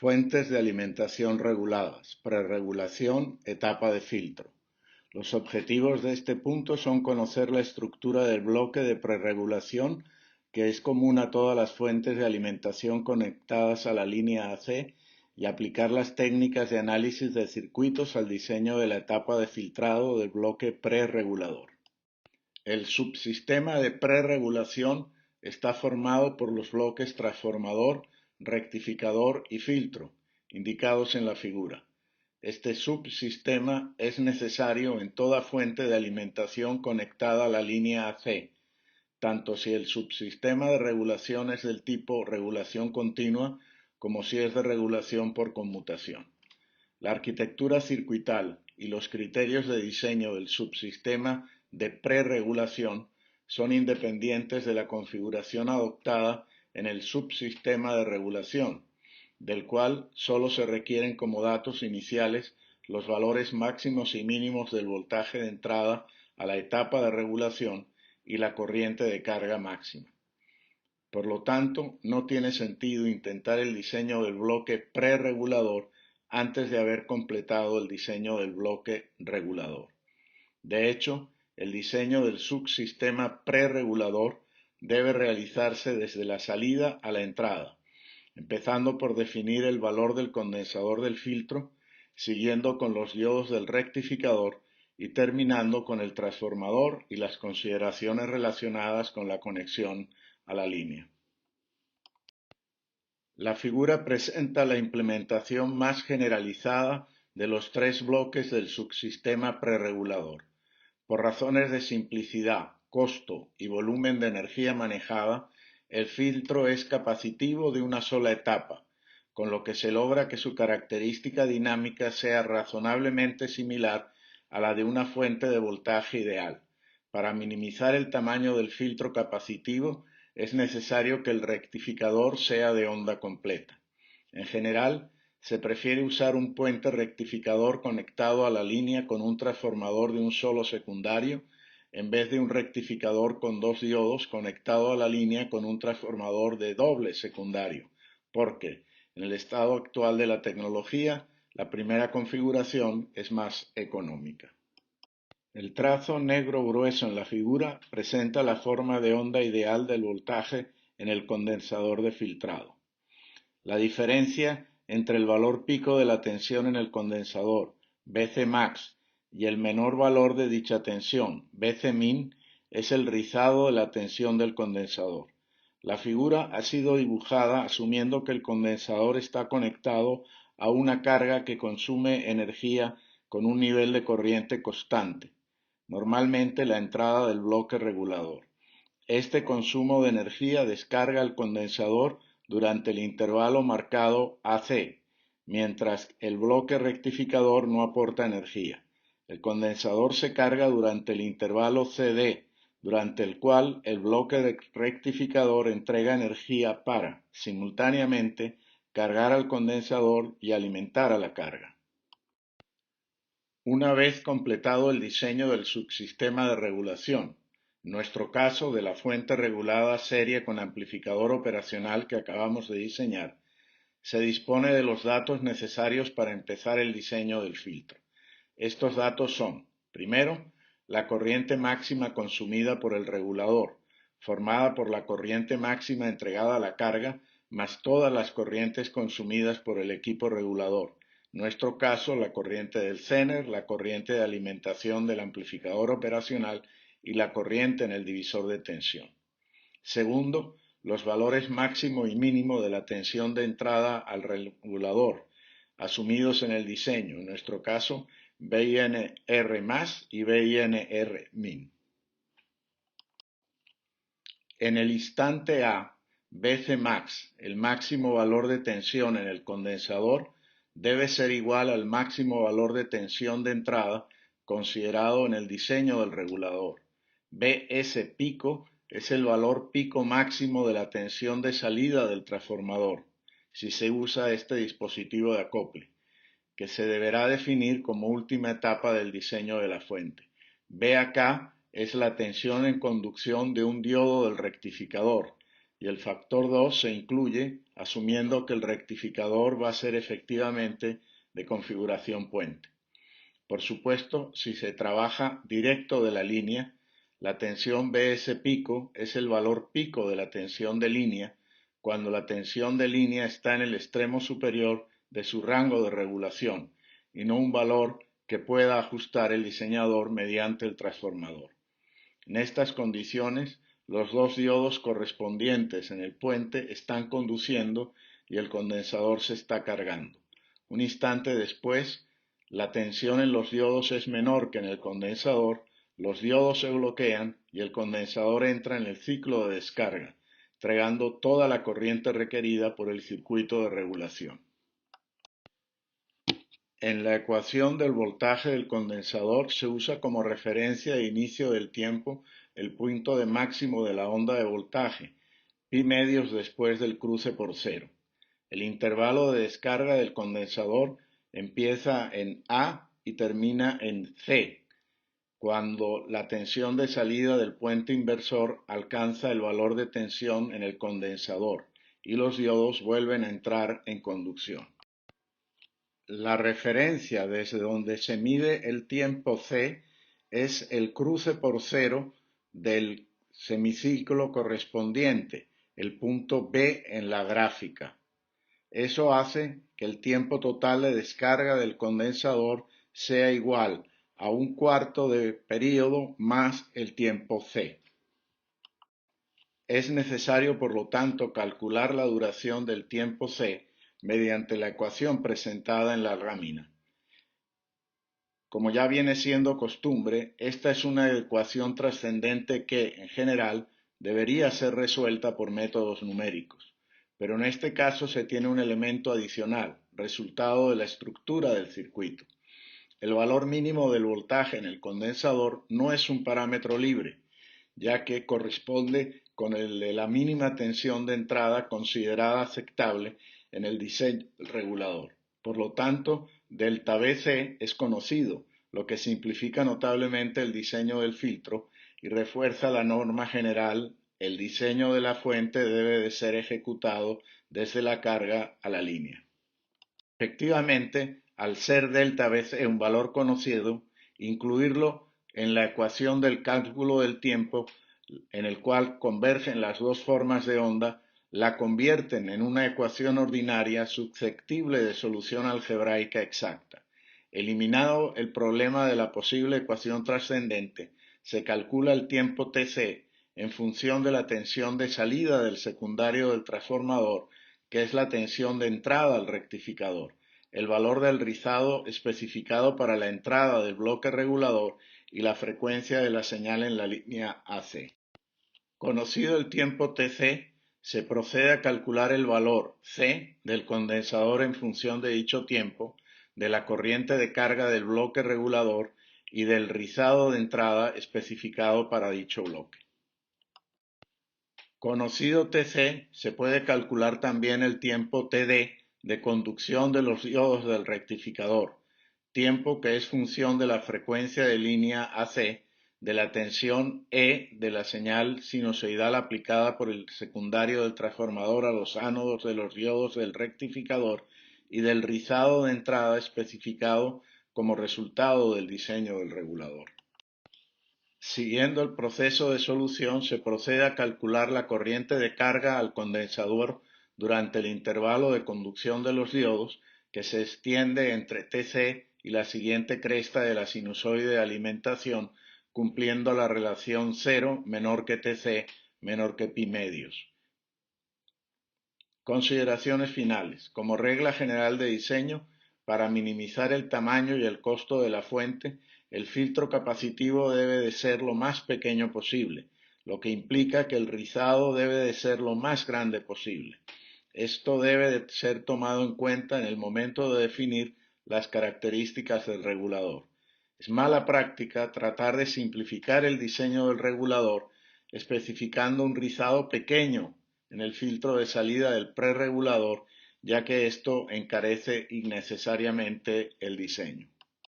Fuentes de alimentación reguladas, prerregulación, etapa de filtro. Los objetivos de este punto son conocer la estructura del bloque de prerregulación, que es común a todas las fuentes de alimentación conectadas a la línea AC, y aplicar las técnicas de análisis de circuitos al diseño de la etapa de filtrado del bloque prerregulador. El subsistema de prerregulación está formado por los bloques transformador, rectificador y filtro, indicados en la figura. Este subsistema es necesario en toda fuente de alimentación conectada a la línea AC, tanto si el subsistema de regulación es del tipo regulación continua como si es de regulación por conmutación. La arquitectura circuital y los criterios de diseño del subsistema de prerregulación son independientes de la configuración adoptada en el subsistema de regulación, del cual solo se requieren como datos iniciales los valores máximos y mínimos del voltaje de entrada a la etapa de regulación y la corriente de carga máxima. Por lo tanto, no tiene sentido intentar el diseño del bloque preregulador antes de haber completado el diseño del bloque regulador. De hecho, el diseño del subsistema preregulador debe realizarse desde la salida a la entrada, empezando por definir el valor del condensador del filtro, siguiendo con los diodos del rectificador y terminando con el transformador y las consideraciones relacionadas con la conexión a la línea. La figura presenta la implementación más generalizada de los tres bloques del subsistema preregulador. Por razones de simplicidad, costo y volumen de energía manejada, el filtro es capacitivo de una sola etapa, con lo que se logra que su característica dinámica sea razonablemente similar a la de una fuente de voltaje ideal. Para minimizar el tamaño del filtro capacitivo, es necesario que el rectificador sea de onda completa. En general, se prefiere usar un puente rectificador conectado a la línea con un transformador de un solo secundario, en vez de un rectificador con dos diodos conectado a la línea con un transformador de doble secundario, porque, en el estado actual de la tecnología, la primera configuración es más económica. El trazo negro grueso en la figura presenta la forma de onda ideal del voltaje en el condensador de filtrado. La diferencia entre el valor pico de la tensión en el condensador, Vc max, y el menor valor de dicha tensión, Vc min, es el rizado de la tensión del condensador. La figura ha sido dibujada asumiendo que el condensador está conectado a una carga que consume energía con un nivel de corriente constante, normalmente la entrada del bloque regulador. Este consumo de energía descarga el condensador durante el intervalo marcado AC, mientras el bloque rectificador no aporta energía. El condensador se carga durante el intervalo CD, durante el cual el bloque rectificador entrega energía para, simultáneamente, cargar al condensador y alimentar a la carga. Una vez completado el diseño del subsistema de regulación, en nuestro caso de la fuente regulada serie con amplificador operacional que acabamos de diseñar, se dispone de los datos necesarios para empezar el diseño del filtro. Estos datos son, primero, la corriente máxima consumida por el regulador, formada por la corriente máxima entregada a la carga, más todas las corrientes consumidas por el equipo regulador. En nuestro caso, la corriente del Zener, la corriente de alimentación del amplificador operacional y la corriente en el divisor de tensión. Segundo, los valores máximo y mínimo de la tensión de entrada al regulador, asumidos en el diseño, en nuestro caso, BINR más y BINR min. En el instante A, Vc max, el máximo valor de tensión en el condensador, debe ser igual al máximo valor de tensión de entrada considerado en el diseño del regulador. Bs pico es el valor pico máximo de la tensión de salida del transformador, si se usa este dispositivo de acople, que se deberá definir como última etapa del diseño de la fuente. Bak es la tensión en conducción de un diodo del rectificador, y el factor 2 se incluye asumiendo que el rectificador va a ser efectivamente de configuración puente. Por supuesto, si se trabaja directo de la línea, la tensión Bs pico es el valor pico de la tensión de línea cuando la tensión de línea está en el extremo superior de su rango de regulación y no un valor que pueda ajustar el diseñador mediante el transformador. En estas condiciones, los dos diodos correspondientes en el puente están conduciendo y el condensador se está cargando. Un instante después, la tensión en los diodos es menor que en el condensador, los diodos se bloquean y el condensador entra en el ciclo de descarga, entregando toda la corriente requerida por el circuito de regulación. En la ecuación del voltaje del condensador se usa como referencia de inicio del tiempo el punto de máximo de la onda de voltaje, pi medios después del cruce por cero. El intervalo de descarga del condensador empieza en A y termina en C, cuando la tensión de salida del puente inversor alcanza el valor de tensión en el condensador y los diodos vuelven a entrar en conducción. La referencia desde donde se mide el tiempo C es el cruce por cero del semiciclo correspondiente, el punto B en la gráfica. Eso hace que el tiempo total de descarga del condensador sea igual a un cuarto de periodo más el tiempo C. Es necesario, por lo tanto, calcular la duración del tiempo C mediante la ecuación presentada en la lámina. Como ya viene siendo costumbre, esta es una ecuación trascendente que, en general, debería ser resuelta por métodos numéricos, pero en este caso se tiene un elemento adicional, resultado de la estructura del circuito. El valor mínimo del voltaje en el condensador no es un parámetro libre, ya que corresponde con el de la mínima tensión de entrada considerada aceptable en el diseño del regulador. Por lo tanto, delta Bc es conocido, lo que simplifica notablemente el diseño del filtro y refuerza la norma general: el diseño de la fuente debe de ser ejecutado desde la carga a la línea. Efectivamente, al ser delta Bc un valor conocido, incluirlo en la ecuación del cálculo del tiempo en el cual convergen las dos formas de onda, la convierten en una ecuación ordinaria susceptible de solución algebraica exacta. Eliminado el problema de la posible ecuación trascendente, se calcula el tiempo Tc en función de la tensión de salida del secundario del transformador, que es la tensión de entrada al rectificador, el valor del rizado especificado para la entrada del bloque regulador y la frecuencia de la señal en la línea AC. Conocido el tiempo Tc, se procede a calcular el valor C del condensador en función de dicho tiempo, de la corriente de carga del bloque regulador y del rizado de entrada especificado para dicho bloque. Conocido Tc, se puede calcular también el tiempo Td de conducción de los diodos del rectificador, tiempo que es función de la frecuencia de línea AC, de la tensión E de la señal sinusoidal aplicada por el secundario del transformador a los ánodos de los diodos del rectificador y del rizado de entrada especificado como resultado del diseño del regulador. Siguiendo el proceso de solución, se procede a calcular la corriente de carga al condensador durante el intervalo de conducción de los diodos, que se extiende entre Tc y la siguiente cresta de la sinusoide de alimentación, cumpliendo la relación 0 menor que Tc menor que pi medios. Consideraciones finales. Como regla general de diseño, para minimizar el tamaño y el costo de la fuente, el filtro capacitivo debe de ser lo más pequeño posible, lo que implica que el rizado debe de ser lo más grande posible. Esto debe de ser tomado en cuenta en el momento de definir las características del regulador. Es mala práctica tratar de simplificar el diseño del regulador especificando un rizado pequeño en el filtro de salida del preregulador, ya que esto encarece innecesariamente el diseño.